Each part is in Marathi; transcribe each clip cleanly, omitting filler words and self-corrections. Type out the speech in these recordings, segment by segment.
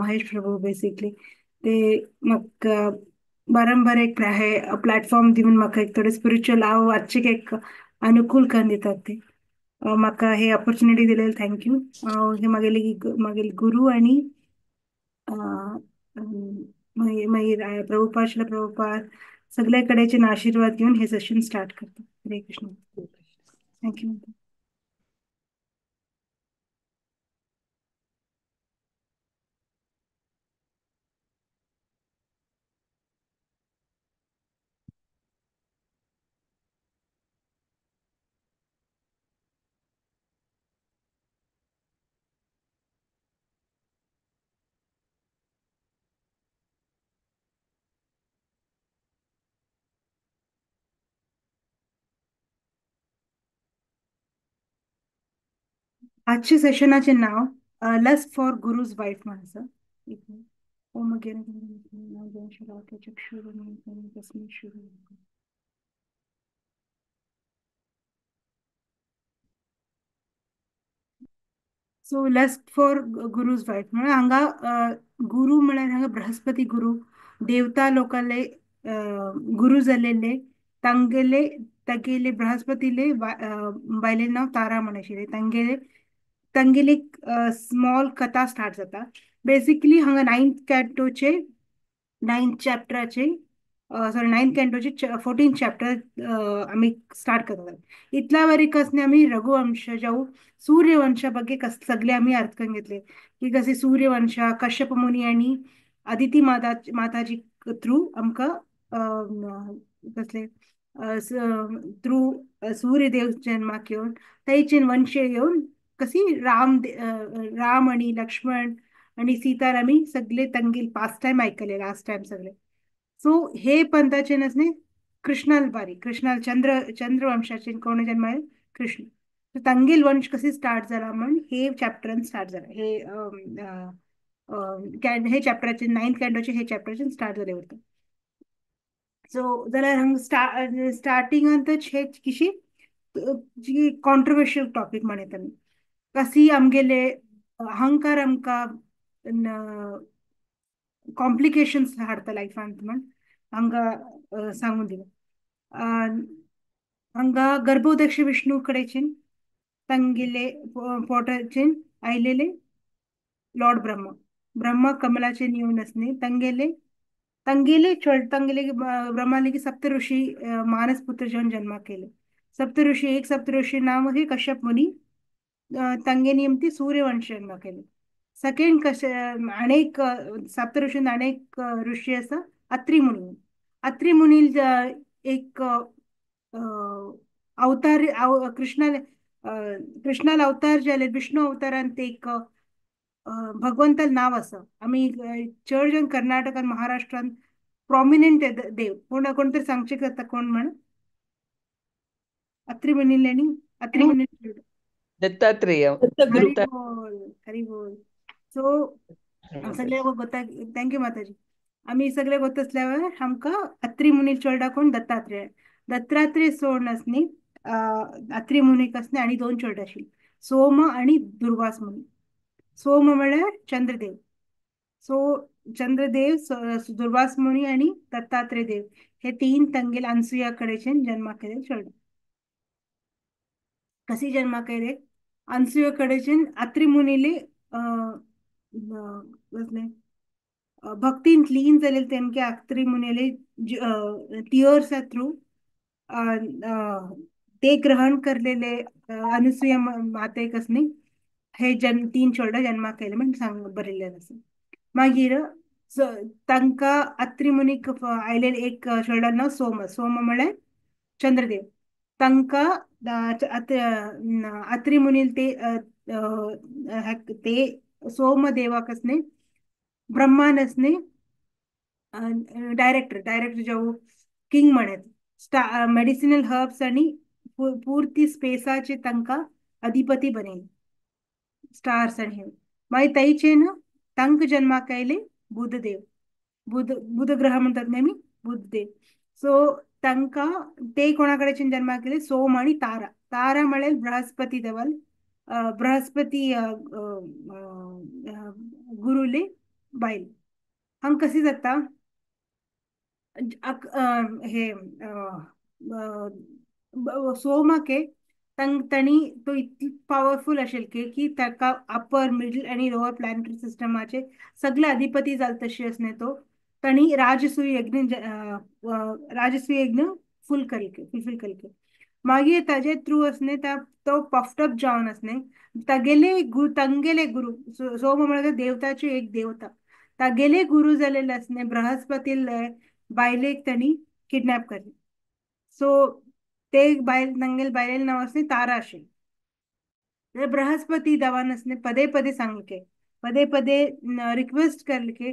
महेश प्रभू बेसिकली ते मग बारंबार एक आहे प्लॅटफॉर्म दिवन म्हाका एक थोडे स्पिरिच्युअल हांव वाचीक एक अनुकूल करून दितात ते म्हाका हे ऑपॉर्च्युनिटी दिलेली थँक्यू हे मागेली गुरु आणि मागीर प्रभुपाद श्री प्रभुपाद सगळे कडेचे आशीर्वाद घेऊन हे सेशन स्टार्ट करतो हरे कृष्ण थँक्यू आजचे सेशनाचे नाव लस्ट फॉर गुरुज वाईफ म्हणचं ओम again so lust for guru's wife म्हणजे हांगा गुरु म्हळ्यार हांगा बृहस्पती गुरु देवता लोकांले गुरु जाल्लेले तांगेले तागेले बृहस्पतीले बायले नाव तारा म्हणशिले तांगेले स्मॉल कथा स्टार्ट जाता बेसिकली हांगा नाइन्थ चॅप्टराचे सॉरी नाइन्थ कॅन्टोचे 14th चॅप्टर आम्ही स्टार्ट करतात इतल्या वरीक आम्ही रघुवंश जाऊ सूर्यवंशा ಬಗ್ಗೆ सगळे आम्ही अर्थ करून घेतले की कसे सूर्यवंशा कश्यप मुनी आणि अदिती माताजी थ्रू आमका कसले थ्रू सूर्यदेव जन्माक येऊन थंयच्यान वंश येऊन कशी राम आणि लक्ष्मण आणि सीतारामी सगळे तंगील पास्ट टाइम ऐकले लास्ट टाइम सगळे सो हे पंथाचे नसणे कृष्णाल बारी कृष्णाल चंद्रवंशाचे कोण जन्म आहे कृष्ण तर तंगील वंश कशी स्टार्ट झाला म्हण हे चॅप्टर स्टार्ट झालं हे चॅप्टरचे नाइन्थ कॅन्टोचे हे चॅप्टरचे स्टार्ट झाले होते सो जाल्यार हांगा स्टार्टिंगांतच हे किशी जी कॉन्ट्रोवर्शियल टॉपिक म्हणत आमी कशी आमगेले अहंकार आमकां कॉम्प्लिकेशन्स हाडता लायफांत म्हण हांगा सांगून दिलें हांगा गर्भोदक्ष विष्णू कडेच्यान तांगेले पोटाच्यान आयलेले लॉर्ड ब्रह्मा कमलाचेर येवन असणे तांगेले ब्रह्माले की सप्त ऋषी मानस पुत्र जावन जन्माक केले सप्त ऋषी नाव हे कश्यप मुनी तांगे नियमती सूर्यवंश जन्माक केले सेकंड अनेक सप्त ऋषींत अनेक ऋषी असा अत्री मुनी एक अवतार कृष्णाला अवतार जाले विष्णू अवतारांत एक भगवंताल नाव असं आम्ही चर्च आणि कर्नाटक आणि महाराष्ट्रात प्रॉमिनंट देव कोणतरी सांगचे करता कोण म्हण अत्री मुनी अत्री मुनी दत्तात्रेय हरी बोल हरी बोल सो सगळे गोता थँक्यू माताजी आम्ही सगळे गोत असल्यावर आमकां अत्री मुनी चोडा कोण दत्तात्रेय सोड असणी अत्री मुनीक असणे आणि दोन चोडा आशिल्ली सोम आणि दुर्वास मुनी सोम म्हळ्यार चंद्रदेव सो चंद्रदेव दुर्वास मुनी आणि दत्तात्रेय देव हे तीन तंगेल अनसुया कडेच्यान जन्माक केले चोडा कशी जन्माक केले अनसुया कडेच्यान अत्री मुनीले भक्तीन लीन जालेले तेमके अत्री मुनीले टियर्स थ्रू ते ग्रहण करलेले अनुसुया मातेक असणे हे तीन चोडा जन्माक केले म्हण बरयल्लें आसा मागीर तांकां अत्री मुनीक आयलेले एक चोडा नाव सोम म्हळ्यार चंद्रदेव तांकां अत्री मुनील ते सोम देवाक असणे ब्रह्मान असणे डायरेक्टर जाऊ किंग म्हणत मेडिसिनल हर्ब्स आणि पूर्ती स्पेसाचे तांकां अधिपती बनेल स्टार्स आणि हे मागीर थंयच्यान तांकां जन्माक आयले बुध ग्रह म्हणतात नेहमी बुधदेव सो तांकां ते कोणा कडेच्यान जन्माक आयले सोम आणि तारा म्हळ्यार बृहस्पती देवाल बृहस्पती गुरुले बायल हांग कशी जाता हे सोमाके तांणी तो इतली पॉवरफुल आशिल्लो की ताका अपर मिडल आनी लोअर प्लॅनेटरी सिस्टमाचे सगळे अधिपती जाले तशे असणे तो तांणी राजसूय यज्ञ फुलफिल केले मागीर ताजे थ्रू असणे तो पफ्ड अप जावन असणे तांगेले गुरु सोम म्हणजे देवताची एक देवता तागेले गुरु जालेले असणे बृहस्पती बायलेक तांणी किडनॅप केले सो ते बायल तांगेले बायलेले नाव असणे तारा आशिल्लें बृहस्पति दवान ने पदे पदे सांगले पदे पदे रिक्वेस्ट करले के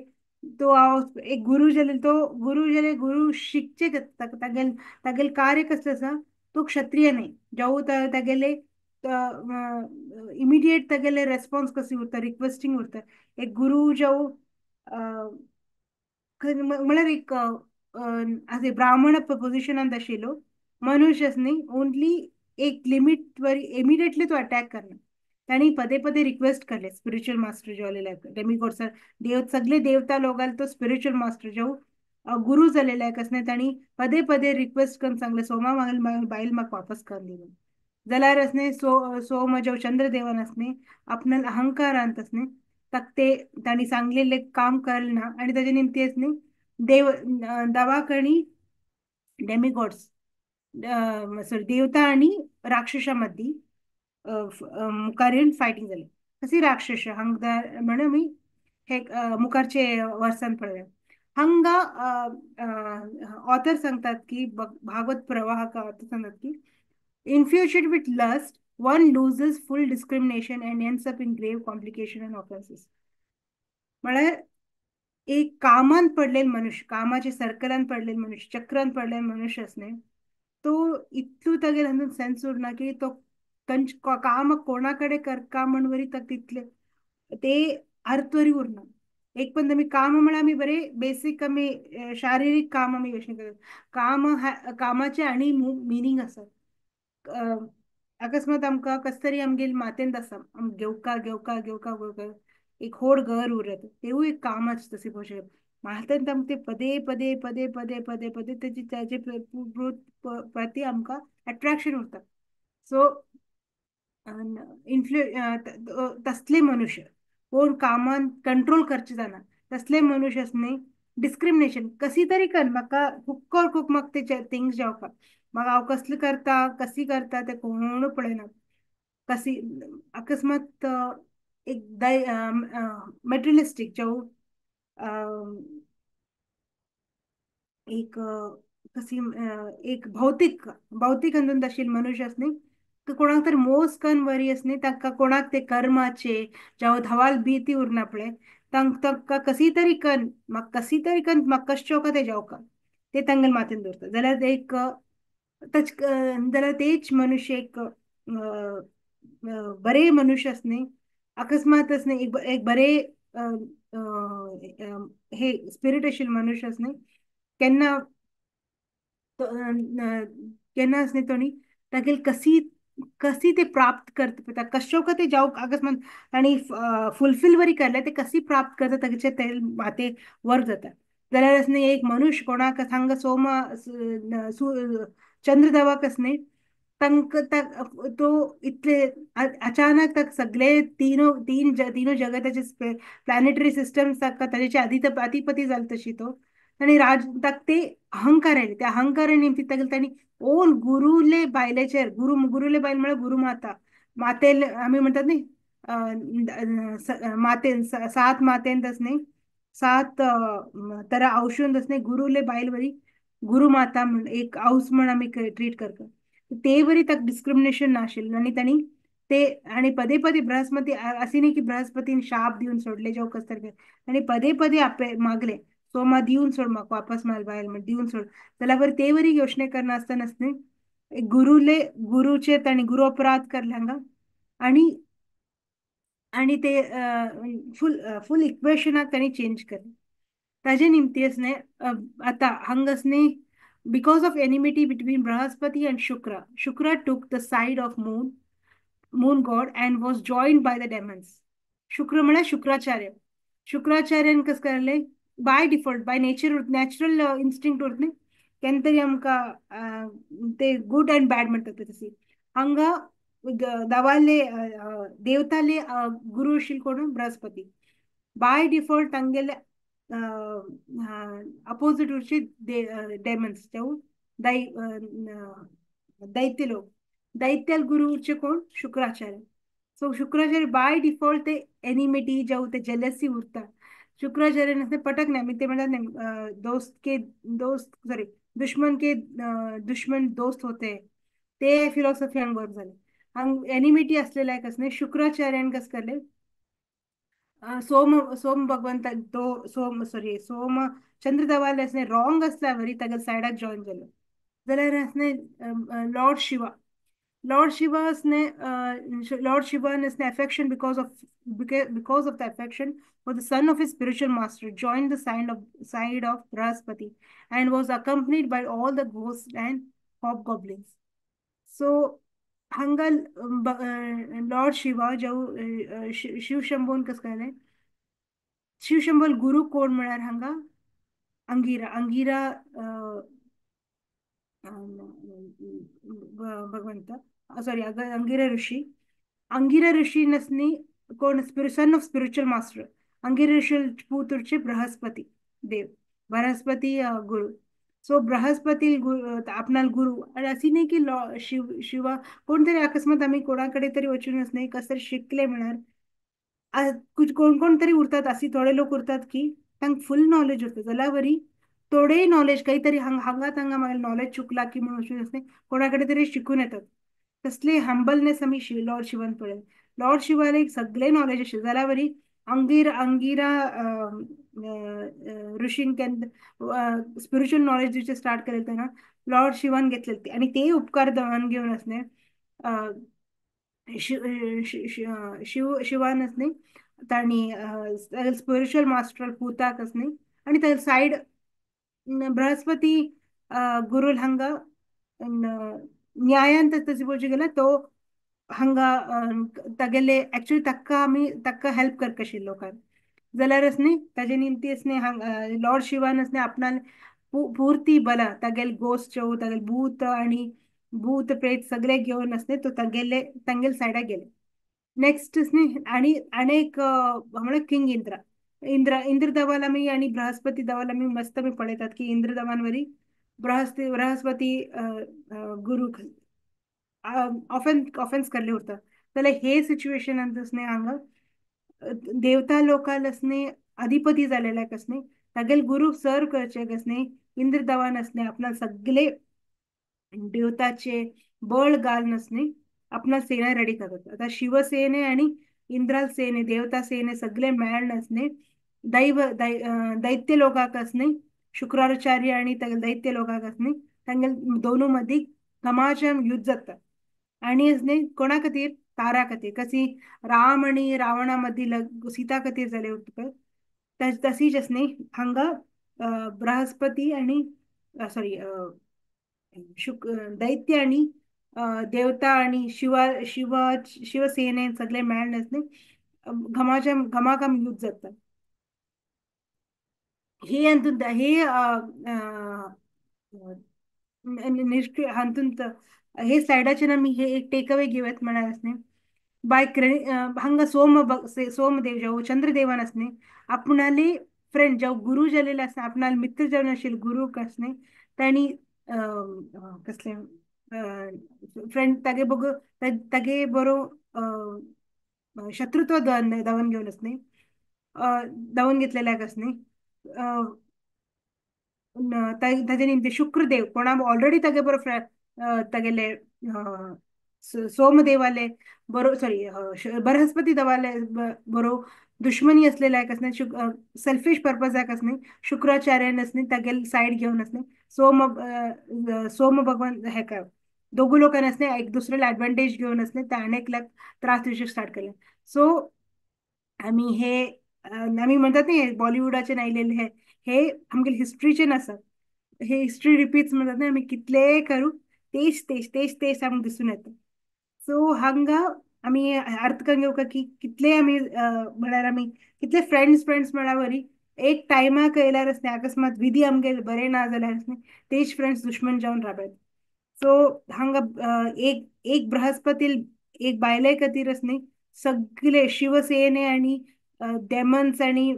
तो हांव एक गुरु शिकचे तागेल तागेल कार्य कसले आसा तो क्षत्रिय न्ही जाऊ तागेले इमिडिएट तागेले रेस्पॉन्स कशी उरता रिक्वेस्टिंग उरता एक गुरु जाऊ म्हळ्यार एक ब्राह्मण पोझिशनांत आशिल्लो मनुष्य न्ही ओनली एक लिमिट वर इमिडिएटली तो अटॅक करना तांणी पदे पदे रिक्वेस्ट केले स्पिरिच्युअल मास्टर जालेले डेमिगॉड्स देव सगळे देवता लोकांक तो स्पिरिच्युअल मास्टर जाऊ गुरु जालेले कसने तांणी पदे पदे रिक्वेस्ट करून सांगले सोमा बायल म्हाका वापस कर दी जाल्यार असणे सोम जो चंद्रदेवन असणे आपणाल अहंकारांत असणे ते तांणी सांगलेले काम करना आणि ताजे निमती असणे दवाकणी डेमिगॉड्स सॉरी देवता आणि राक्षसा मध्य मुखार फायटिंग जाले कशी राक्षस हांगा म्हण मी हे मुखारचे वर्सान पळय हांगा ऑथर सांगतात की भागवत प्रवाह ऑथर सांगतात की infatuated with lust, one loses full discrimination and ends up in grave complication and offenses. म्हळ्यार एक कामान पडलेले मनुष्य कामाचे सर्कलान पडलेले मनुष्य चक्रान पडलेले मनुष्य असणे तो इतलू तागेर हातून सेन्स उरना की तो काम कोणाकडे करका म्हण वरी तितले ते अर्थ वरी उरना एक पण आमी काम म्हळ्यार आमी बरे बेसिक आमी शारिरीक काम आमी योजना करता कामाचे आणि मिनींग आसा अकस्मात आमकां कस तरी आमगेल मातेंत आसा घेवका घेवका घेवका घेवका एक होड घर उरत तेवूय एक कामच तसे भशेन मातेंत आमकां ते पदे पदे पदे पदे पदे पदे ताजे प्रती आमकां अट्रॅक्शन उरता सो तसले मनुष्य कोण कामान कंट्रोल करचे जाणा तसले मनुष्य असणे डिस्क्रिमिनेशन कशी तरी कर म्हाका हुक्क खूप म्हाका ते थिंग्स जावपाक म्हाका हांव कसले करता कशी करता ते कोण पळयना कशी अकस्मात एक मेटेरियलिस्टीक जावं एक कशी एक भौतिक अंदून आशिल्ले मनुष्य असणे कोणाक तरी मोस कन वरी असणे तांकां कोणाक ते कर्माचे जावं धवाल भीती उरना पळय तांकां कशी तरी कन म्हाका कशी तरी कन म्हाका कशें ते जावका ते तांगेल मातेन दवरता जाल्यार एक जाल्यार तेच मनुष्य एक बरे मनुष्य असणे अकस्मात असणे एक बरे हे स्पिरिट आशिल्ले मनुष्य असणे केन्ना केन्ना असणे तोणी तागेल कशी कशी ते प्राप्त करता कशो का ते जाऊ अकस्मात ताणी फुलफिल वरी केले ते कशी प्राप्त करता ताचे ते माते वर्क जाता जाल्यार असणे एक मनुष्य कोणाक सांग सोमा चंद्रदेवाक असणे तो इतले अचानक तक सगळे तीन जगताचे प्लॅनेटरी सिस्टम्स ताचे अधिपती जाले तशी तो आणि ताक ते अहंकार आयले त्या अहंकारा निमती तांणी ओन गुरुले बायलेचेर गुरुले बायल म्हळ्यार गुरुमाता मातेल आमी म्हणटात न्ही मातेन सात मातेंत न्ही सात तरा औषध न्ही गुरुले बायल वरी गुरुमाता म्हण एक हाऊस म्हण आमी ट्रीट करता ते वरी ताका डिस्क्रिमिनेशन नाशिल्लें आनी तांणी ते आणि पदे पदे बृहस्पती असे नाही की बृहस्पतीन शाप देऊन सोडले जाऊ कस तरी आणि पदे पदे आपे मागले सोमा दिवन सोड म्हाका वापस माल बायल म्हण दिवन सोड जाल्यार बरें ते वरी योचने करना आसतना न्ही गुरुचे तांणी गुरु अपराध करले हांगा आणि आणि ते फुल इक्वेशनाक तांणी चेंज केले ताजे निमती असणे आता हांगा असणे because of enmity between Brahaspati and Shukra took the side of moon god and was joined by the demons. शुक्र म्हळ्यार शुक्राचार्य शुक्राचार्यान कस करले, by default by nature natural instinct उरते केन्ना तरी आमकां ते गुड अँड बॅड म्हणटात ते तशी हांगा दवाले देवताले गुरु आशिल्लो कोण बृहस्पती. बाय डिफॉल्ट तांगेले अपोजिट उरचे डेमन्स जाऊ दै दैत्य लोक. दैत्याल गुरु उरचे कोण Shukracharya. So Shukracharya by default ते एनिमिटी जाऊ ते जेलसी उरता. शुक्राचार्य ने पटक नाही मी ते म्हणतात नाही दोस्त सॉरी दुश्मन के दुश्मन दोस्त होते ते फिलॉसॉफी हांग बरोबर झाले. हांग एनिमिटी असलेला आहे कस नाही शुक्राचार्यान कस करले सोम सोम भगवंत तो सोम सॉरी सोम चंद्र दवाले असणे रॉंग असला वरी ताका सायडाक जॉईन केलं जाल्यार असणे Lord Shiva. Lord Shiva's Lord Shiva's affection because of the affection for the son of his spiritual master joined the side of Brahaspati and was accompanied by all the ghosts and hobgoblins. So Hangal Lord Shiva जो शिव शंभोन कस काय शिव शंभोल गुरु कोण म्हळ्यार हांगा अंगिरा. अंगिरा भगवंत सॉरी अंगिरा ऋषी. अंगिरा ऋषी नसनी कोण son of spiritual master. Angira rishi पुत्रचे बृहस्पती देव. बृहस्पती गुरु. सो बृहस्पती आपणाल गुरु आणि अशी नाही की शिवा कोणतरी अकस्मात आम्ही कोणाकडे तरी वचूनच नाही कसं तरी शिकले म्हणणार कोण कोण तरी उरतात अशी थोडे लोक उरतात की तांक फुल नॉलेज होतं जाल्यार वरी थोडे नॉलेज काहीतरी हांगात हांगा मला नॉलेज चुकला की म्हणून अशें असते कोणाकडे तरी शिकून येतात. तसले हंबलनेस आम्ही लॉर्ड शिवान पळय. लॉर्ड शिवाला एक सगळे नॉलेज असे जाल्यार वरी अंगिरा ऋषीन केन्ना स्पिरिच्युअल नॉलेज दिवचे स्टार्ट केले तेन्ना लॉर्ड शिवान घेतले ते आणि ते उपकार दळण घेऊन असणे शिवान असणे ताणी स्पिरिच्युअल मास्टर पुताक असणे आणि त्या साइड बृहस्पती गुरुल हांगा न्यायान तशी पळोवची गेल्यार तो हांगा तागेले एक्चुअली ताका हेल्प करता आशिल्लो लोकांक जाल्यार न्ही ताजे निमती न्ही लॉर्ड शिवान न्ही आपणान पूर्ती बला तागेले गोस्ट तागेले भूत आणि भूत प्रेत सगळे घेऊन तो तांगेले सायडाक गेले. नेक्स्ट न्ही आणि अनेक म्हणल्यार किंग इंद्र दवाल आमी आणि बृहस्पती दवाल आमी मस्त आमी पळयतात की इंद्र दवानवरी बृहस्पती गुरु ऑफेन्स करले उरता जाल्यार हे सिच्युएशनान न्ही हांगा देवता लोकाल न्ही अधिपती जालेले न्ही तागेले गुरु सर्व करचे न्ही इंद्र दवान आपणाल सगळे देवताचे बळ घालून न्ही आपणाल सेना रेडी करतात. आता शिवसेने आणि इंद्राल सेने देवता सेने सगळे मेळून न्ही दैत्य लोकाक न्ही शुक्राचार्य आणि दैत्य लोकाक न्ही तांगेल दोनू मदीं घमाघम युद्ध जाता आणि न्ही कोणा खातीर तारा खातीर कशी राम आणि रावणा मदीं सीता खातीर जाले तशीच न्ही हांगा बृहस्पती आणि सॉरी दैत्य आणि देवता आणि शिवसेने सगळे मेळून न्ही घमाघम युद्ध जाता. हे अंतून हे निष्क्रिय हातून हे सायडाच्यान आमी हे एक टेक अवे घेवत म्हळ्यार न्ही बाय हांगा सोमदेव जावं चंद्रदेवान न्ही आपणाले फ्रेंड जावं गुरु जालेले आसा आपणाले मित्र जावन आशिल्ले गुरु न्ही तांणी कसले फ्रेंड तागे बरो शत्रुत्व धांवन घेवन न्ही धांवन घेतलेल्याक न्ही ताजे निमते शुक्रदेव कोणा ऑलरेडी तागे बरो तागेले सोमदेवाले बरो सॉरी बृहस्पती दवाले बरो दुश्मनी असलेला सेल्फिश पर्पजाक न्ही शुक्राचार्यान न्ही तागेले साइड घेवन न्ही सोम भगवान हेका दोगू लोकांनी एक दुसऱ्याला एडवांटेज घेवन ते अनेकल्याक त्रास दिवचे स्टार्ट केले. सो आम्ही हे आम्ही म्हणतात नाही बॉलिवूडाचे आयलेले हे आमगे हिस्ट्रीचे नसत. हे हिस्ट्री रिपीट्स म्हणतात आम्ही कितले करू तेच आमकां दिसून येतं. सो हांगा आम्ही अर्थ करून घेऊ का की कितले आम्ही म्हळ्यार आमी कितले फ्रेंड्स म्हळ्यार एक टायमाक येयल्यारच न्ही अकस्मात विधी आमगे बरे ना जाल्यार न्ही तेच फ्रेंड्स दुश्मन जावन रावतात. सो हांगा एक एक बृहस्पती एक बायले खातीरच न्ही सगळे शिवसेने आणि डेमन्स आणि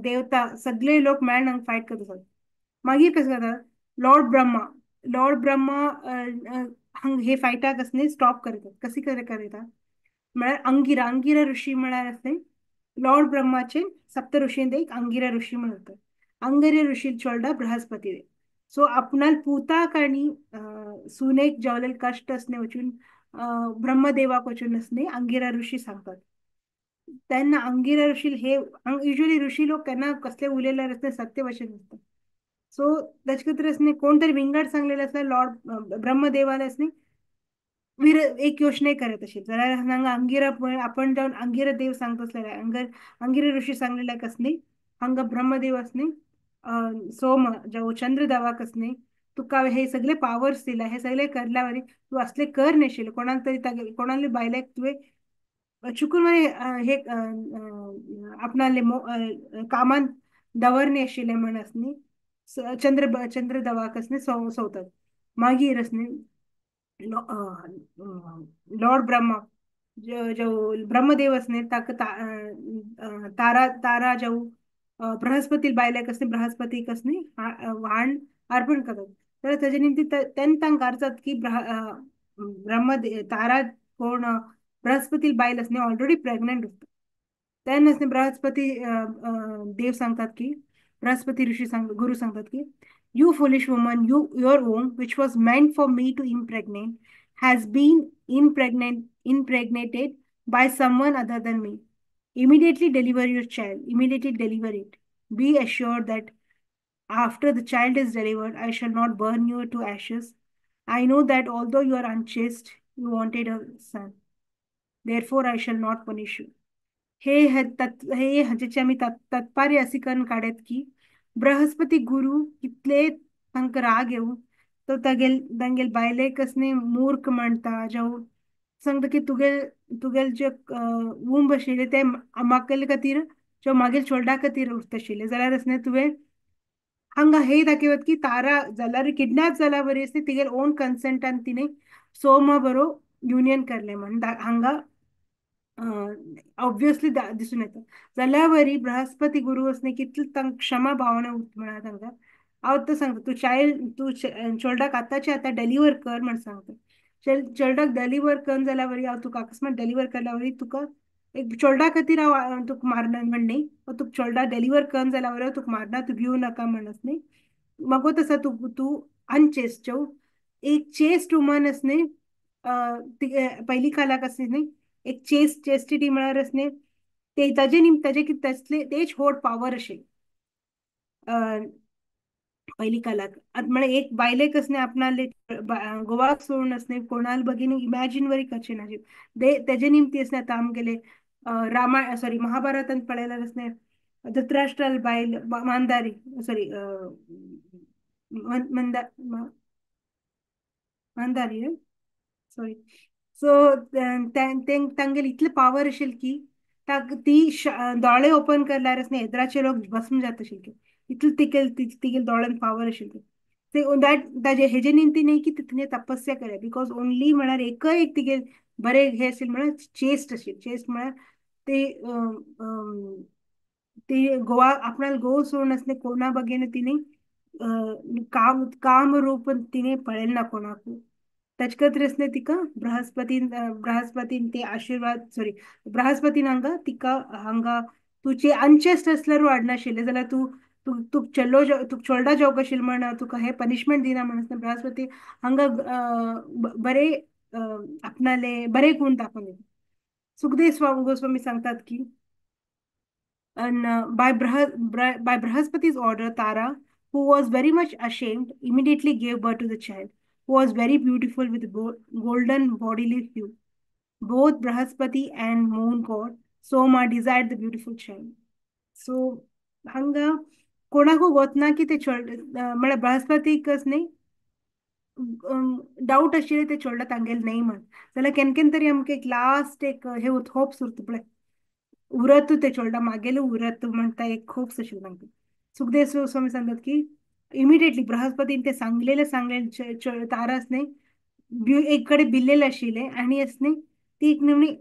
देवता सगळे लोक मेळून हांगा फायट करतात. मागीर कसं जाता लॉर्ड ब्रह्मा हांगा हे फायटाक न्ही स्टॉप करतात. कशी करतात म्हळ्यार अंगिरा ऋषी म्हळ्यार न्ही लॉर्ड ब्रह्माचे सप्त ऋषींत एक अंगिरा ऋषी म्हणतात. अंगिरा ऋषी चोडा बृहस्पती रे सो आपणाल पुताक आणि सुनेक जेवलेले कष्ट असणे वचून ब्रह्मदेवाक वचून असणे अंगिरा ऋषी सांगतात. त्यांना अंगिरा ऋषी हे युजली ऋषी लोक त्यांना कसले उरलेले असते सत्य वचन असतं. सो त्याच्या खातीर कोणतरी विंगड सांगलेलं असलं लॉर्ड ब्रह्मदेवाला वीर एक योजना करत असेल जाल्यार हांगा अंगिरा आपण जावन अंगिरा देव सांगत असलेल्या अंगिरा ऋषी सांगलेल्या कसली हांगा ब्रह्मदेव असणे सोम जो चंद्र देवाक असणे तुका हे सगळे पावर्स दिला हे सगळे करल्यावर तू असले कर नाशिल कोणाक तरी कोणाले बायलेक तुवे चुकून हे आपणाले कामान दवरणे आशिल्ले म्हण असनी चंद्र देवाक असणे सोवतात. मागीर असणे लॉर्ड ब्रह्मा जो ब्रह्मदेव असणे ताका तारा तारा जो बृहस्पती बायलेक असणे बृहस्पती कसणे वाण अर्पण करतात. तर त्याच्या निमती तांकां अर्चात की तारा कोण बृहस्पती बायल असणे ऑलरेडी प्रेग्नेंट असतात. त्यान असणे बृहस्पती देव सांगतात की बृहस्पती ऋषी गुरु सांगतात की you foolish woman, your womb, which was meant for me to impregnate, has been impregnated by someone other than me. Immediately deliver your child. Immediately deliver it. Be assured that after the child is delivered, I shall not burn you to ashes. I know that although you are unchaste, you wanted a son. Therefore, I shall not punish you. हे हाचेचे आमी तात्पर्य असे करून काढत की बृहस्पती गुरु कितले तांकां राग येऊ तो तांगेल बायलेक असणे मूर्ख म्हणता जावं सांगता की तुगेल जे वूंब आशिल्ले ते म्हागेल खातीर किंवा मागील चोडा खातीर उरत आशिल्ले जाल्यार असणे तुवें हांगा हे दाखयत की तारा जाल्यार किडनॅप जाला बरी असते तिगेर ओन कन्सेंटान तिने सोमा बरो युनियन करले म्हण हांगा ऑब्वियसली दिसून येतं जाल्यार वरी बृहस्पती गुरु असणे कितले तांकां क्षमा भावना म्हणा तांकां हांव तो सांगता तू चोडक आतांच्या आतां डेलिव्हर कर म्हण सांगता चोडक डेलिव्हर कर जाल्यार वरी हांव तुका अकस्मात डेलिव्हर केल्या वरी तुका एक चोडा खातीर हांव तुका मारना म्हण न्ही तुका चोडा डेलिव्हर कर जाल्यार वरी तुका मारना तू भिवू नाका म्हणस न्ही मगो तसा तू अनचेस्ट एक चेस्ट वुमन असणे पहिली कालाक असणे न्ही एक चेस्टिटी म्हळ्यार असणे ते ताजे कितें तसले तेच होड पावर अशें पहिली कालाक म्हळ्यार एक बायलेक असणे आपणाले गोवाक सोडून असणे कोणाल बगीन इमॅजिन वरी करचे ना तेजे निमती असणे आतां आमगेले सॉरी महाभारतांत पळयल्यार असणे धृतराष्ट्राल बायल मांदारी सॉरी मंदा मांदारी सॉरी सो तांगेली इतले पावर आशिल्ली की ती दोळे ओपन करल्यार येद्राचे लोक भस्म जात आशिल्ले इतले तिगेल दोळ्यान पावर आशिल्ली ते ताजे हेजे निमती न्ही की तितून तपस्या केल्या बिकॉज ओनली म्हळ्यार एकय एक तिगेल बरे हे आशिल्ले म्हळ्यार चेस्ट आशिल्ले चेस्ट म्हळ्यार ते ते गोवा आपणाला गोव सोडून असणे कोणा बगेन तिने काम रूप तिने पळेल ना कोणाक ताचे खातीर असणे तिका बृहस्पतीन ते आशीर्वाद सॉरी बृहस्पतीन हांगा तिका हांगा तुचे अनचेस्ट असल्यार वाडनाशिल्ले जाल्यार तू तुक चोडा जेवक आशिल्ले म्हण तुका हे पनिशमेंट दिना म्हणून बृहस्पती हांगा बरे आपणाले बरे गुण दाखोवन दिता. सुखदेव गोस्वामी सांगतात की And by Brihaspati's order, Tara, who was very much ashamed, immediately gave birth to the child, who was very beautiful with golden bodily hue. Both Brihaspati and moon god Soma desired the beautiful child. So, hanga कोणाकू वतना की ते म्हळ्यार बृहस्पतीकच न्ही डाऊट आशिल्ले ते चोडला तांगेल नाही म्हण जाल्यार केन तरी आमकां एक लास्ट एक हे होप्स उरता पळय, उरत ते चोडला मागेले उरत म्हणता एक होप्स आशिल्लो तांकां. सुखदेव स्वामी सांगतात की इमिडिएटली बृहस्पतीन ते सांगलेले तारा असणे एक कडे भिल्लेले आशिल्ले आणि असणे ती एक निमणी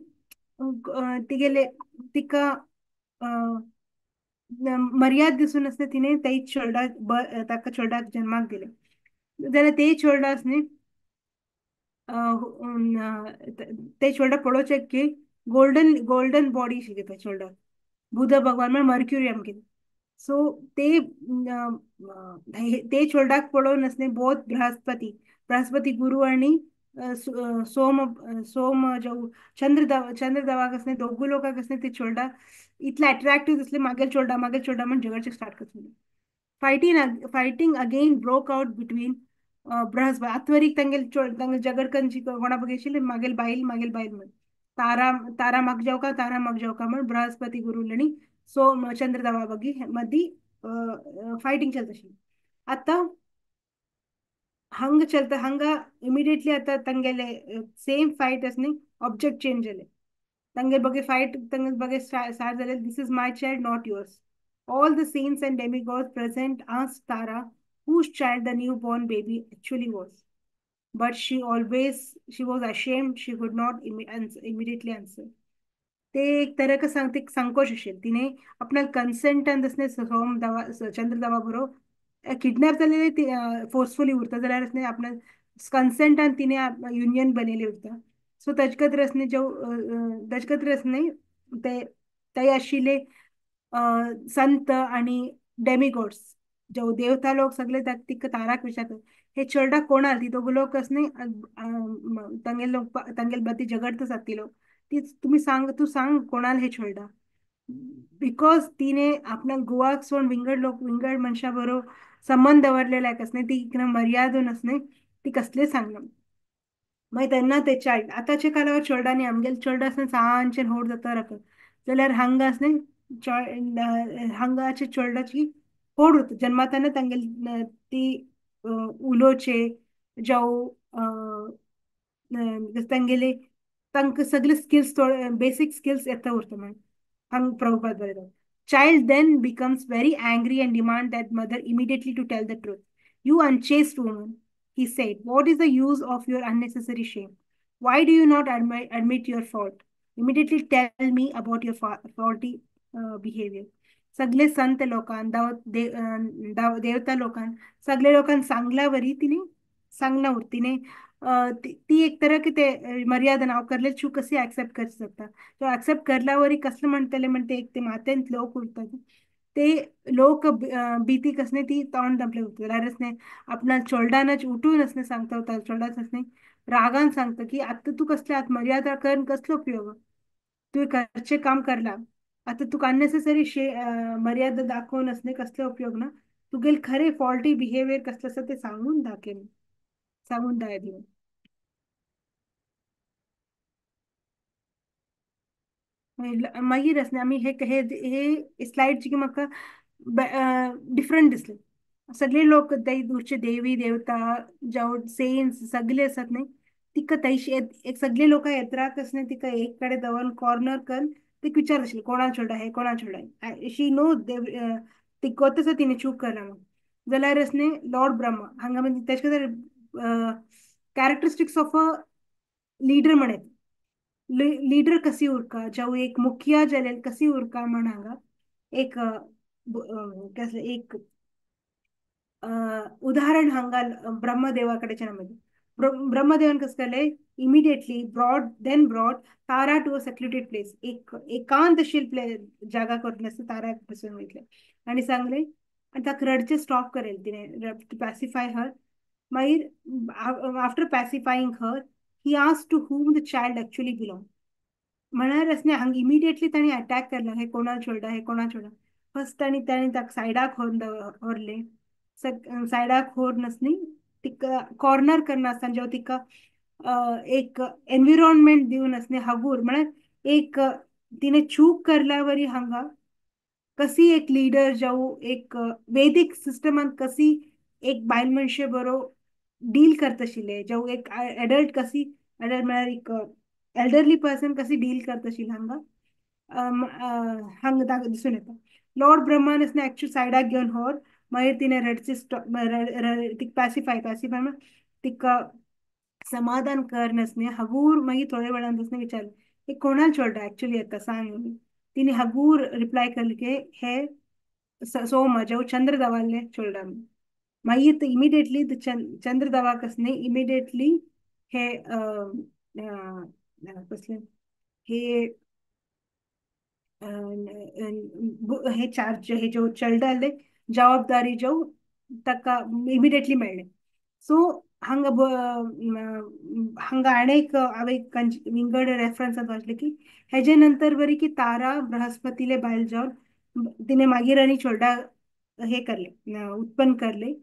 तिगेले तिका मर्याद दिसून असणे तिने ते चोडा ताका चोडा जन्माक दिले जाल्यार ते चोडा असणे ते चोडा पळोवचे की गोल्डन गोल्डन बॉडी आशिल्ली त्या चोडा, बुध भगवान म्हळ्यार मर्क्युरी आमगे. सो ते चोडक पळोवन असणे बोथ बृहस्पती गुरु आणि सोम जो चंद्र देवाक असणे दोगू लोकांक असणे ते चोडा इतले अट्रॅक्टिव्ह दिसले मागेल चोडा म्हण झगडचे स्टार्ट करतले. Fighting again broke out between Brihaspati आत्वरीक तांगेल जगडकन कोणा बघेशील मागेल बायल म्हण तारा तारा जावका म्हण बृहस्पती गुरु आणि सोम चंद्र देवा बगी मदी फायटिंग चलता आता हंगा इमिडिएटली आता तंगेले सेम फाइट असनी ऑब्जेक्ट चेंज झाले तंगे बगे फाइट तंगे बगे स्टार्ट झाले this is my child not yours. All the saints and demigods present asked Tara whose child the newborn baby actually was. But she was ashamed. She could not immediately answer. ते एक तरह का संकोच असेल तिने आपणाला कन्सेंट आणि दसने सोम दवा चंद्र दवा बरो किडनॅप झालेले ते फोर्सफुली उरता जाल्यार असणे आपणाल कन्सेंट आणि तिने युनियन बनेले उरता. सो तजकत रसने जो तजकत रसने ते ते आशिल्ले संत आणि डेमिगॉड्स जो देवता लोक सगळे तिक ताराक विचारतात हे चेडा कोणाल ती दोघ लोक असणे तंगेल बती जगडत जातील ती तुम्ही तू सांग कोणाला हे चोळडा बिकॉज तिने आपल्या गोवाक सोड विंगड मनशा बरोबर संबंध दवरलेला असणे ती मर्यादून असणे ती कसले सांगणं मागीर तेन्ना ते चाइल्ड आतांच्या काळावर चेडवांनी आमगेले चेडवां असणे सांचे होड जाता राखत जाल्यार हांगा असणे हांगाच्या चेडवाची होड उरता जन्माताना तांगेल ती उलोवचे जावं तांगेले तांकां सगळे स्किल्स बेसिक स्किल्स येता उरता म्हण हंग प्रभुपाद बरयतात. Child then becomes very angry and demand that mother immediately to tell the truth. You unchaste woman, he said, what is the use of your unnecessary shame? Why do you not admit your fault? Immediately tell me about your faulty behavior. सगळे संत लोकांन देवता लोकांन सगळे लोकांन सांगल्यावरी तिने सांगना तिने ती एक तरह की ते मर्यादा हांव करले चूक कशी ऍक्सेप्ट कर सकता तो ऍक्सेप्ट करल्यावरी कसलं म्हणतले म्हणते एक ते मातेंत लोक उरतात ते लोक भीती कसने ती तोंड दपले उरतात जाल्यार असणे आपणा चोलडानच उठून असणे सांगता होता चोलडाच असणे रागान सांगता की आता तू कसले आत मर्यादा करून कसलो उपयोग तू घरचे काम करला आता तुका अननेसेसरी मर्यादा दाखवून असणे कसले उपयोग ना तुगेल खरे फॉल्टी बिहेवियर कसलं असं ते सांगून दाय दिवन मागीर असणे आमी हे हे हे स्लाइडची की म्हाका डिफरंट दिसले सगळे लोक दूरचे देवी देवता जावं सेंट्स सगळे असत न्ही तिका तैशी एक सगळे लोक येत्राक असणे तिका एक कडे दवरून कॉर्नर करून ते विचार आशिल्ले कोणा चोडा हे कोणा चोडा शी नो ती कोतस तिने चूक करला मग जाल्यार असणे लॉर्ड ब्रह्मा हांगा म्हणजे तेचे कॅरेक्टरिस्टिक्स ऑफ अ लीडर म्हणे लीडर कशी उरका जाऊ एक मुखिया जाल्यार कशी उरका म्हण हांगा एक एक उदाहरण हांगा ब्रह्मदेवा कडेच्यान मध्ये ब्रह्मदेवान कसं केले immediately brought Tara to a secluded place एक एकांतशील जागा करतले असते तारा बसून वयतले आणि सांगले आणि ताका रडचे स्टॉप करेल तिने टू पॅसिफाय हर मागीर after pacifying her he asked to whom the child actually belonged. म्हळ्यार असणे हांगा इमिडिएटली ताणी अटॅक केला हे कोणा चोडा फर्स्ट ताणी ताका सायडाक व्हरले सायडाक व्हरून नसनी तिका कॉर्नर करना आसतना जेव्हा तिका एक एन्व्हिरॉन्मेंट दिवन असणे हागूर म्हळ्यार एक तिने चूक करल्यावरी हांगा कशी एक लीडर जावं एक वैदिक सिस्टमान कशी एक बायल मनशे बरो डील करत आशिल्ले जेव एक एडल्ट कशी एडल्ट म्हळ्यार एक एल्डरली पर्सन कशी डील करत आशिल्ली हांगा हांगा दिसून येता. लॉर्ड ब्रह्मान असणे ऍक्च्युअली सायडाक घेवन व्हर मागीर तिने रडचे तिक पॅसिफाय तिका समाधान कर नसणे हगूर मागीर थोड्या वेळान तसने विचारले हे कोणाल चोडटा ऍक्च्युअली येता सांग म्हणून. तिने हगूर रिप्लाय केले की हे सोम जेव चंद्र दवाले चोडटा म्हणून. मागीर इमिडिएटली चंद्र दवाक असणे इमिडिएटली हे कसले हे हे चार्ज हे जो चलडाले जबाबदारी जो ताका इमिडिएटली मेळ्ळे. सो हांगा हांगा आनीक हांवें विंगड रेफरन्सात वाचले की हेजे नंतर बरी की तारा बृहस्पतीले बायल जावन तिने मागीर आनी चोडा हे करले उत्पन्न करले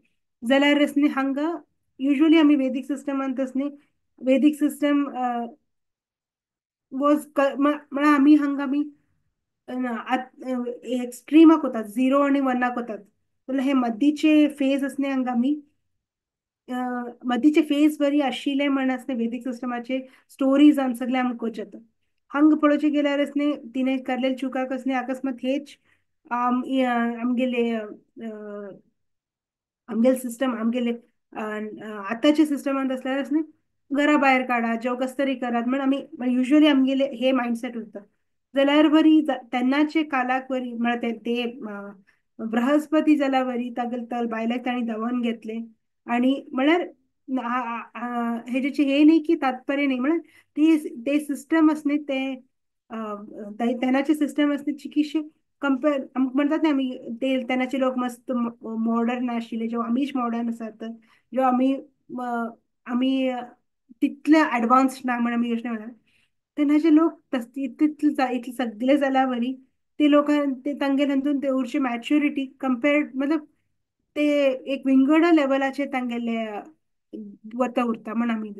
जाल्यार असणे हांगा युजली आमी वेदीक सिस्टमांत असणे वेदीक सिस्टम वॉज म्हळ्यार आमी हांगा आमी एक्स्ट्रीमाक वतात 0 आणि 1 वतात जाल्यार हे मदींचे फेज असणे हांगा आमी मदींचे फेज बरी आशिल्ले म्हण असणे वेदीक सिस्टमाचे स्टोरीज आनी सगळे आमकां कोच जाता. हांगा पळोवचें गेल्यार असणे तिने करलेले चुकाक असणे अकस्मात हेच आमगेले आमगेले सिस्टम आमगेले आतांच्या सिस्टमांत असल्यार असणे घरा भायर काडा जेव कस तरी करात म्हण आमी युजली आमगेले हे मायंडसेट उरता. जाल्यार बरी तेन्नाचे कालाक बरी म्हळ्यार ते बृहस्पती जाल्यार बरी तागेले तल बायलाक तांणी दवन घेतले आणि म्हळ्यार हेजेचे हे न्ही की तात्पर्य न्ही म्हळ्यार ते सिस्टम असणे ते तेन्नाचे सिस्टम असणे चिकीशे कम्पेअर म्हणतात ना आम्ही ते तेन्नाचे लोक मस्त मॉडर्न आशिल्ले जेव्हा आमीच मॉडर्न आसात जेव्हा आमी तितले ऍडव्हान्स ना म्हणून आमी योजना म्हणा तेन्नाचे लोक इतले सगळे जाला बरी ते लोकां ते तांगे नंतून ते उरचे मॅच्युरिटी कम्पेअर्ड मतलब ते एक विंगड लेवलाचे तांगेले वता उरता म्हण आमी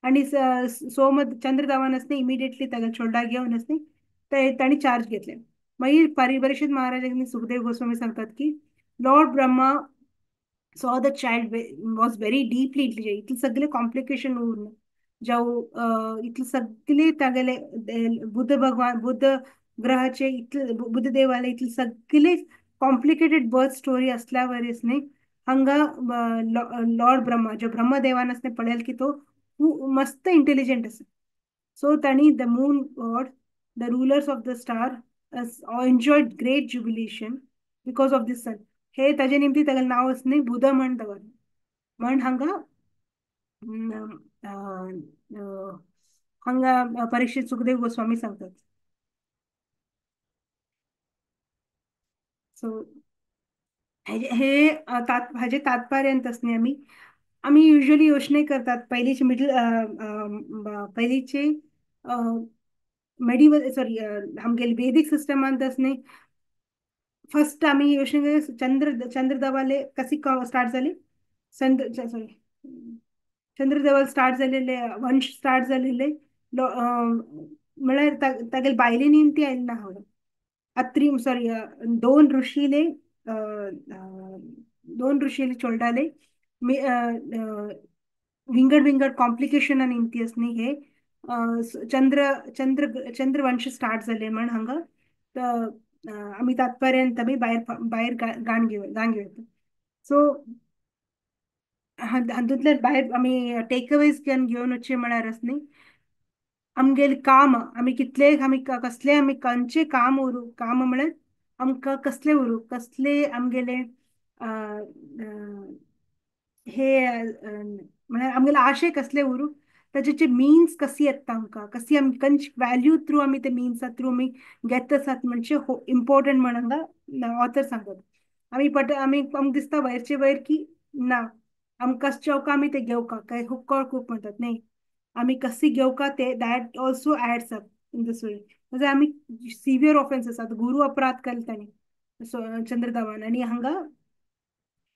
आणि सोम चंद्र धवन असणे इमिडिएटली तागे छोडा घेवन असणे ते तांणी चार्ज घेतले. मागीर परिपरीक्षित महाराज सुखदेव गोस्वामी सांगतात की लॉर्ड ब्रह्मा सॉ the child was very deeply intelligent इतले सगळे कॉम्प्लिकेशन उरले जावं इतले सगळे तागेले बुद्ध भगवान बुद्ध ग्रहाचे इतले बुद्ध देवाले इतले सगळे कॉम्प्लिकेटेड बर्थ स्टोरी असल्या वरीस न्ही हांगा लॉर्ड ब्रह्मा जो ब्रह्मदेवान असणे पळयल की तो मस्त इंटेलिजंट आसा. सो तांणी the moon god the rulers of the star enjoyed great jubilation because of this son हे ताजे निमती तागेलें नांव असणे बुध म्हण दवरलें म्हण हांगा हांगा परीक्षित सुखदेव गोस्वामी सांगतात. सो हे हाजे तात्पर्यांत असणे आमी आमी युजली योचने करतात पयलींचे मिडल पयलींचे मेडिवल सॉरी आमगेले वेदीक सिस्टमांत असणे फर्स्ट आमी योचने चंद्र दवाले कशी स्टार्ट जाली सॉरी चंद्रदेवल स्टार्ट झालेले वंश स्टार्ट झालेले म्हळ्यार तागेले बायले निमती आयले ना हांव अत्री सॉरी दोन ऋषीले चोलटाले विंगड विंगड कॉम्प्लिकेशन निमती असणी हे चंद्रवंश स्टार्ट जाले म्हण हांगा आमी तात्पर्यंत आमी भायर भायर गाण घेवता. सो हातूंतले भायर आमी टेक अवेज घेवन वचचे म्हळ्यार असणी आमगेले काम आमी कितले आमी कसले आमी खंयचे काम उरू काम म्हळ्यार आमकां कसले उरू कसले आमगेले हे म्हळ्यार आमगेले आशे कसले उरू ताचे मिन्स कशी येता आमकां कशी आमी खंयची व्हॅल्यू थ्रू आमी ते मिन्सा थ्रू आमी घेत आसात म्हणजे इम्पॉर्टंट म्हण हांगा ऑथर सांगतात. आमी आमकां दिसता वयरचे वयर की ना आमकां जेवका आमी ते घेवका काय हुक्कड खूप म्हणतात न्ही आमी कशी घेवका ते that also ads up in the story म्हणजे आमी सिवियर ऑफेन्स आसात गुरु अपराध केले तांणी चंद्रधवान आणि हांगा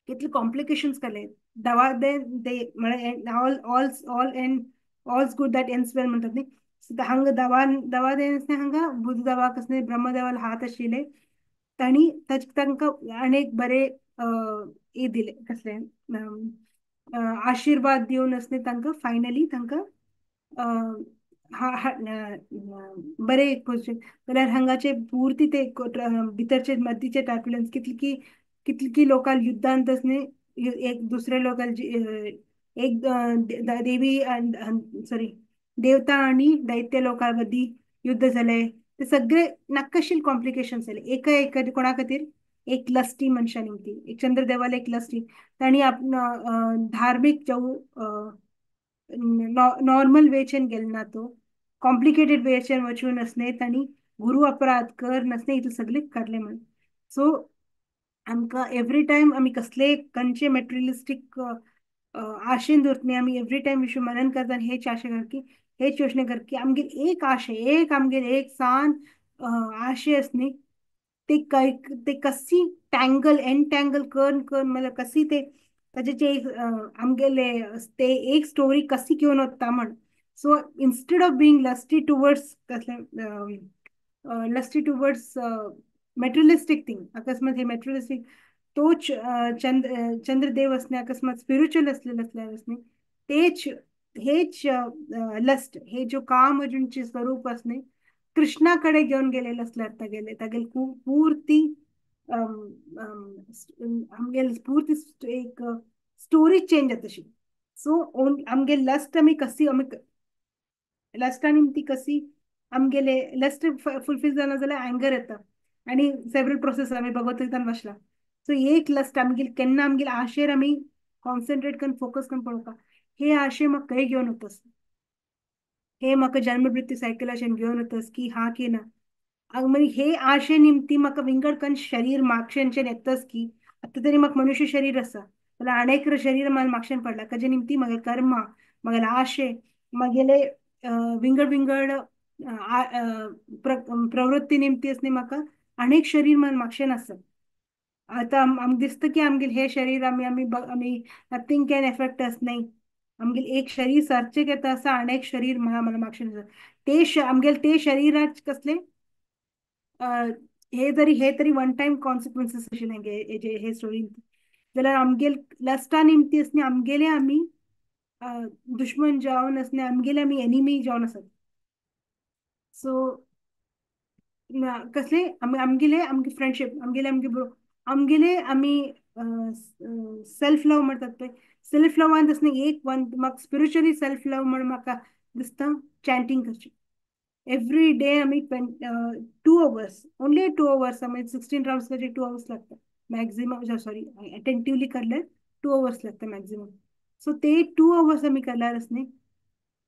कितले कॉम्प्लिकेशन्स केले दवा दे म्हळ्यार all and all's good that ends well म्हणटात न्ही हांगा दवा देन हांगा बुद्ध दवा कसले ब्रह्मदेवाला हात आशिल्ले तांणी तांकां अनेक बरे हे दिले कसले आशीर्वाद दिवन असणे तांकां फायनली तांकां बरे एक पोझिशन जाल्यार हांगाचे पुर्ती ते भितरचे मदींचे टर्ब्युलन्स कितली लोकां युद्धांत असणे एक दुसरे लोकां एक देवी सॉरी देवता आणि दैत्य लोकां मदीं युद्ध जालें ते सगळे नाक्काशील कॉम्प्लिकेशन्स जाले एका कोणा खातीर एक लस्टी मनशा निमती एक चंद्रदेवाला एक लस्टी तांणी धार्मीक जावं नॉर्मल वेच्यान गेलो ना तो कॉम्प्लिकेटेड वेच्यान वचून असणे तांणी गुरु अपराध कर नसणे इतले सगळे करले म्हण सो आमकां एवरी टायम आमी कसले खंयचे मॅटेरियलिस्टीक आशेन दवरतली आमी एवरी टायम विश्व मनन करता आनी हेच आशे कर की हेच योचने कर की आमगेर एक आशे एक आमगेर एक सान आशे असणे ते कशी टँगल एनटँगल करून करून मतलब कशी ते ताचे आमगेले ते एक स्टोरी कशी घेवन वता म्हण so instead of being lusty towards lusty towards materialistic thing अकस्मात हे मेटेरियलिस्टिक तोच चंद्रदेव असणे अकस्मात स्पिरिच्युअल असल्यार असणे तेच हेच लस्ट हे जो काम अर्जुनचे स्वरूप असणे कृष्णाकडे घेऊन गेलेले असल्यार तागेले पूर्ती आमगेल पूर्ती एक स्टोरी चेंज जातशी सो आमगे लस्ट आमी कशी आमी लस्ट आनी ती कशी आमगेले लस्ट फुलफिल जाना जाल्यार एंगर येता आणि सेवरल प्रोसेस आमी भगवद्गीतान वाचला सो एक लस्ट आमगेल केन्ना आमगेल आशेर आमी कॉन्सन्ट्रेट करून फोकस करून पळोवपाक हे आशे म्हाका खंय घेवन वतस हे म्हाका जन्म मृत्यू सायकलाच्यान घेवन वतस की हा की ना मागीर हे आशे निमती म्हाका विंगड करून शरीर म्हापशेंच्यान येतस की आतां तरी म्हाका मनुष्य शरीर आसा जाल्यार अनेक शरीर म्हापशेन पडला ताजे निमती म्हगे कर्मा म्हगेले आशे म्हगेले विंगड विंगड प्रवृत्ती निमती असणे म्हाका अनेक शरीर म्हापशेन आसा आता आमकां दिसता की आमगेल हे शरीर आमी नथिंग कॅन एफेक्ट अस नाही आमगेल एक शरीर सारचे घेता आसा अनेक शरीर म्हापशेन आसा आमगेल ते शरीराच कसले हे तरी वन टाइम कॉन्सिक्वन्सीस आशिल्ले हे स्टोरीन जाल्यार आमगेल लस्टा निमती असणे आमगेले आमी दुश्मन जावन असणे आमगेले आमी एनिमी जावन आसात सो कसले आमगेले आमगे फ्रेंडशिप आमगेले आमी सेल्फ लव म्हणटात पळय सेल्फ लवान असणे एक वन म्हाका स्पिरिच्युअली सेल्फ लव म्हण म्हाका दिसता चॅन्टिंग करचें एवरी डे आमी 2 hours ओनली 2 hours आमी 16 राउंड्स करचे 2 hours लागता मॅक्झिमम सॉरी अटेंटिवली करल्यार 2 hours लागता मॅक्झिमम सो ते 2 hours आमी करल्यार असणे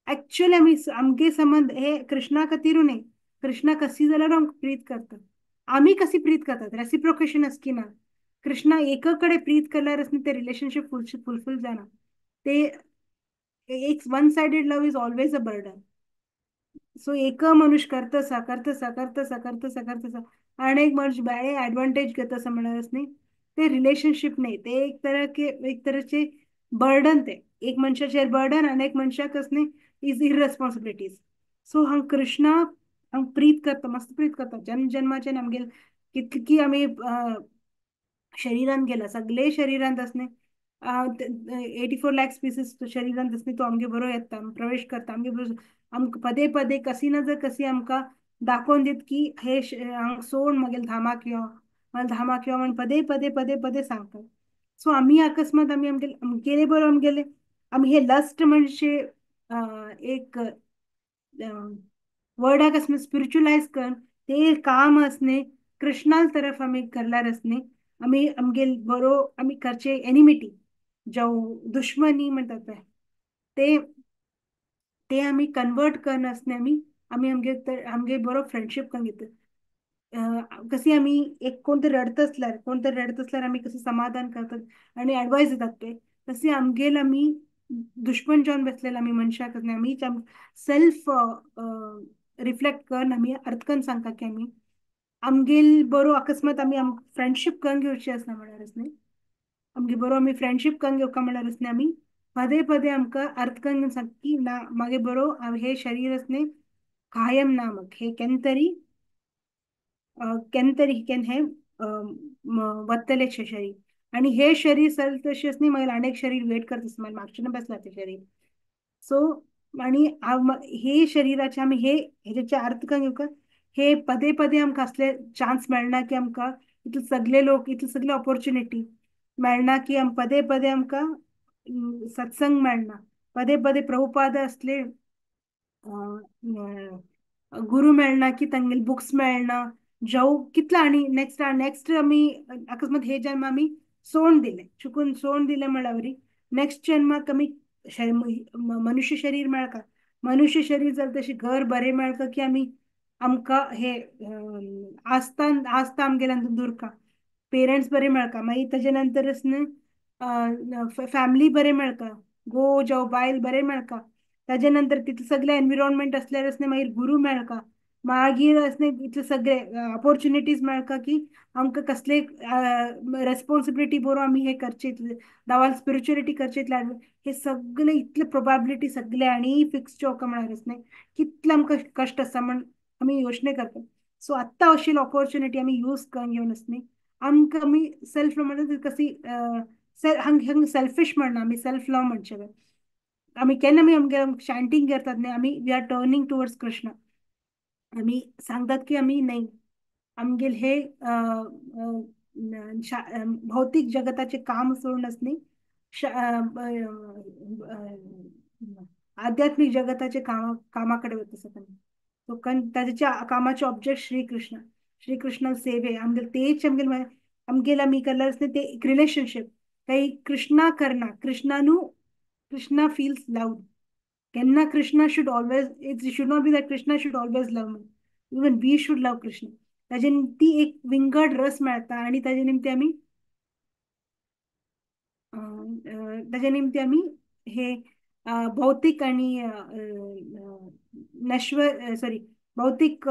ऍक्च्युअली आमगे संबंध हे कृष्णा खातीरू न्ही कृष्णा कशी जाल्यार आमकां प्रीत करता आमी कशी प्रीत करतात रेसिप्रोकेशन असकी ना कृष्णा एक कडेन प्रीत करल्यार असणे ते रिलेशनशीप फुलफिल जाना ते एक one sided love is always a burden so एक मनुष्य करतसा करतसा करतसा करतसा करतसा आणि एक मनुष्य बरे ऍडवांटेज घेतसा म्हणाल नाही ते रिलेशनशिप नाही ते एक तरेचे बर्डन ते एक मनशाचेर बर्डन आणि एक मनशाक असणे इज इररेस्पॉन्सिबिलिटीज सो हांव कृष्णा हांव प्रीत करता मस्त प्रीत करता जन्म जन्माचे आमगेल कितकी आमी शरीरान गेला सगळे शरीरांत असणे 84 लाख स्पीसीस शरीरांत असणे तो आमगे बरो येता प्रवेश करता आमगे बरो आमकां पदे पदे कशी ना जर कशी आमकां दाखोवन दित की हे सोड मागेल धामाक यो मला धामाक यो म्हणून पदे पदे पदे पदे सांगतात सो आमी अकस्मात आमगेले बरो आमी हे लस्ट म्हणजे एक वर्डाक असणे स्पिरिच्युअलाइज करून ते काम असणे कृष्णाल तरफ आमी करल्यार असणे आमी आमगेल बरो आमी करचे एनिमिटी जावं दुश्मनी म्हणटात पळय ते ते आमी कन्वर्ट करन असणे आमी आमगे बरो फ्रेंडशिप करून घेतात कशी आमी एक कोण तरी रडत असल्यार आमी कशी समाधान करतात आणि ऍडवाइस दितात ते तशी आमगेल आमी दुश्मन जावन बसलेले आमी मनशाक आमी सेल्फ रिफ्लेक्ट करून आमी अर्थ करून सांगता की आमगेल बरो अकस्मात आमी फ्रेंडशिप करून घेवची आसना म्हळ्यार न्ही आमगे बरो आमी फ्रेंडशिप करून घेवका म्हळ्यार न्ही आमी पदे पदे आमकां अर्थ करून सांग की ना मागे बरो हे शरीर असणे कायम ना मग हे केन तरी केन हे वतले शरीर आणि हे शरीर सर तशी नाही मला अनेक शरीर वेट करत असत मला मागच्या बसला ते शरीर. सो आणि हे शरीराचे आम्ही ह्याचे अर्थ काय घेऊ का, हे पदे पदे आमकां असले चान्स मेळना की आमकां इतले सगळे लोक इतले सगळे ऑपॉर्च्युनिटी मेळना की पदे पदे आमकां सत्संग मेळना, पदे पदे प्रभुपाद असले गुरु मेळना की तांगेले बुक्स मेळना जाऊ कितला आणि नेक्स्ट नेक्स्ट आमी अकस्मात हे जन्म आमी सोडून दिले चुकून सोडून दिले म्हणल्यार नेक्स्ट जन्माक आमी मनुष्य शरीर मेळका, मनुष्य शरीर जाल्यार तशें घर बरें मेळका की आमी आमकां हे आस्था आस्था आमगेल्यान दुरका, पेरेंट्स बरे मेळका, मागीर तेजे नंतरच न्हू फॅमिली बरें मेळका, घोव जावं बायल बरें मेळका, ताजे नंतर तितले सगळे एनविरॉन्मेंट असल्यार असणे मागीर गुरु मेळका, मागीर असणे इतले सगळे ऑपॉर्च्युनिटीज मेळका की आमकां कसले रेस्पॉन्सिबिलिटी बरो आमी हे करचे देवाल स्पिरिच्युअलिटी करचे हे सगळे इतले प्रोबॅबिलिटी सगळे आणि फिक्स चोवका म्हळ्यार असणे कितले आमकां कश्ट आसा म्हण आमी योचने करता. सो आत्तां अशी ऑपॉर्च्युनिटी आमी यूज करून घेवन असणे आमकां आमी सेल्फ म्हणजे कशी हांग सेल्फिश म्हणना आमी सेल्फ लव म्हणचे आमी केन्ना आमी आमगे शांटींग करतात न्ही आमी we are turning towards Krishna, आमी सांगतात की आमी नाही आमगेल हे भौतिक जगताचे काम सोडून असणे आध्यात्मिक जगताचे कामाकडे वता आसत आमी. सो ताच्या कामाचे ऑब्जेक्ट श्रीकृष्ण, श्रीकृष्ण सेवे आमगेले तेच आमगेले आमी केल्यार ते एक रिलेशनशिप काही कृष्णा करना कृष्णानू कृष्णा फील्स लव्ड केन्ना Krishna should always it should not be that Krishna should always love me, even we should love Krishna. ताजे ती एक विंगड रस मेळटा आणि ताजे निमते आमी ताजे निमते आमी हे भौतिक आणि नश्वर सॉरी भौतिक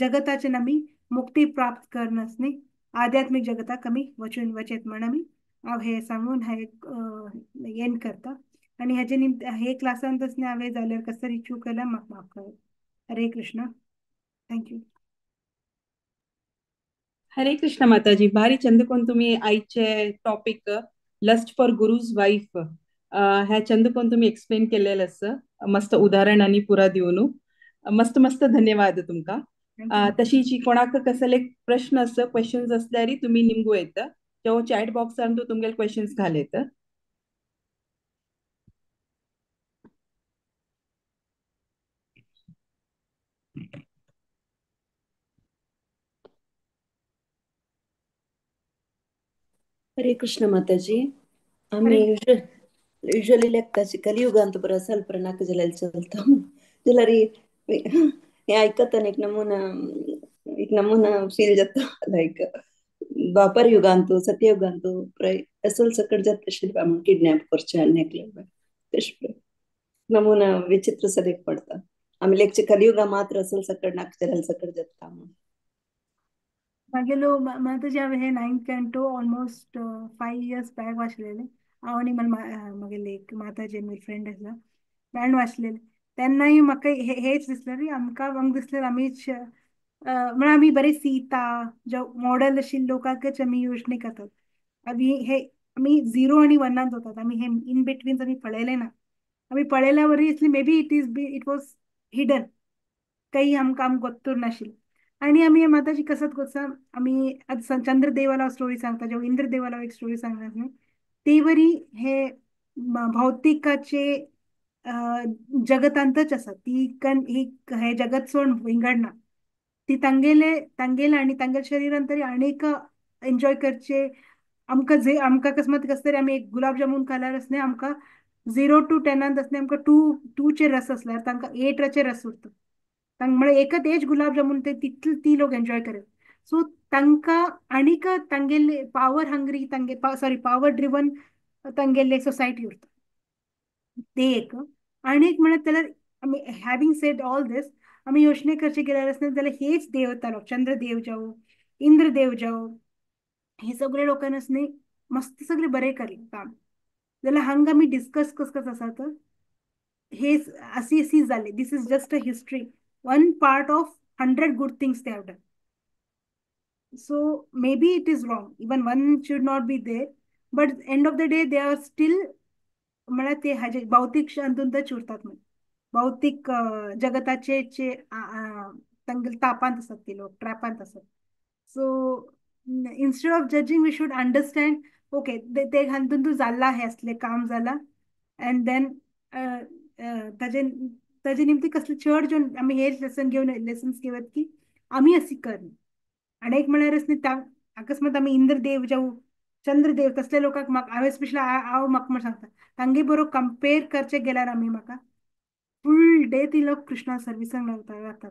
जगताचे आमी मुक्ती प्राप्त करनस न्ही आध्यात्मिक जगताक आमी वचेत म्हण आमी हांव हे सांगून हांव एंड करता. आणि ह्याचे निमित्त हे क्लासान तसले हांवें जाल्यार कसरी चूक केल्या म्हाका माफ कर. हरे कृष्ण. थँक्यू. हरे कृष्ण माताजी, भारी चंद कोण तुम्ही आईचे topic lust for guru's wife ह्या चंद कोण तुम्ही एक्सप्लेन केलेलं असं मस्त उदाहरण आणि पुरा दिवन मस्त मस्त धन्यवाद तुमका. तशी जी कोणाक कसले प्रश्न असं क्वेश्चन्स असल्यार तुम्ही निमगू येत जेव्हा चॅट बॉक्सान तू तुमगे क्वेश्चन्स घालेत. हरे कृष्ण माताजी, आम्ही यूजुअली लेखताची कलियुगांत बरं ಸ್ವಲ್ಪ ನಾಲ್ಕು ಜಲ चलता जलारी हे ऐकत एक नमुना फील जाता लाईक द्वापर युगांतू सत्ययुगांतू असल सकट जात शिल्पा किडनॅप करचे नेकले तशे नमुना विचित्र सदेक पडता आम्ही लेखचे कलियुगा मात्र असल सकट नाक जलाल सकट जाता. मागेलो माताजी हांवें हे 9th कॅन्टो ऑलमोस्ट 5 years बॅक वाचलेले हांव आनी म्हगेले एक माताजी म्हजी फ्रेंड आसा मेळून वाचलेले तेन्नाय म्हाका हेच दिसलें रे आमकां दिसलें आमीच म्हण आमी बरे सीता जो मॉडल आशिल्ले लोकांकच आमी योजने करतात आमी 0 आणि 1 वतात आमी हे इन बिटवीन आमी पळयले ना आमी पळयल्या वरी may be it was hidden काही आमकां गोत्तूर नाशिल्लें आणि आम्ही माताजी कसत कोसा आम्ही आज चंद्रदेवाला स्टोरी सांगता जेव्हा इंद्रदेवाला एक स्टोरी सांगतात न्ही ते वरी हे भौतिकाचे जगतांतच आसा ती ही हे जगत सोड विंगडना ती तांगेले आणि तांगेले शरीरान तरी अनेक एन्जॉय करचे आमकां अकस्मात कस तरी आमी एक गुलाब जामून खाल्यार असणे आमकां 0 to 10 असणे आमकां 2 चे रस असल्यार तांकां 8 चे रस उरता म्हणजे एकच एज गुलाब जामून ते तितले ती लोक एन्जॉय करत सो तांकां आनीक तांगेले पॉवर हंग्री तांगे सॉरी पॉवर ड्रिवन तांगेले सोसायटी उरता ते एक आनीक म्हणत जाल्यार आमी हॅविंग सेड ऑल दीस आमी योचने करचे गेल्यार जाल्यार हेच देवतालो चंद्रदेव जावं इंद्रदेव जावं हे सगळे लोकांनी न्ही मस्त सगळे बरे केले काम जाल्यार हांगा आमी डिस्कस कसं आसा तर हे अशी जाले this is just a history one part of 100 good things they have done So maybe it is wrong. Even one should not be there. But end of the day, they are still मला ते भौतिक शांतूनच उरतात म्हणे भौतिक जगताचे तापांत असतात ते लोक ट्रॅपांत असतात so instead of judging we should understand okay ते घालतून तू जाल्ला हे असले काम जाला अँड देन ताजे ताजे निमती कसले चड जेवन आमी हे लेसन्स घेवत की आमी अशी करनी आणि एक म्हळ्यार त्या अकस्मात आमी इंद्रदेव जावं चंद्रदेव तसले लोकांक म्हाका हांवें स्पेशली हांव म्हाका म्हण सांगता तांगे बरोबर कंपेर करचे गेल्यार आमी म्हाका फूल डे ती लोक कृष्णा सर्विसांक लागतात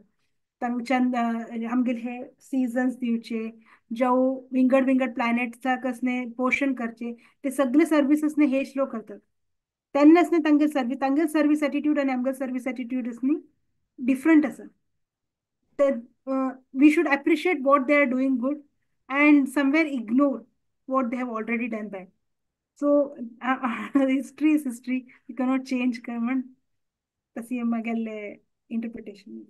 तांच्यान आमगेले हे सिजन्स दिवचे जावं विंगड विंगड प्लॅनेट्साक असणे पोषण करचे ते सगळे सर्विसेस हे लोक करतात तेन्नाच न्ही तांगे सर्विस एटिट्यूड आणि आमगे सर्विस एटिट्यूड न्ही डिफरंट आसा that we should appreciate what they are doing good and somewhere ignore what they have already done bad. So history is history. We cannot change. Kaman, tasi magale interpretation.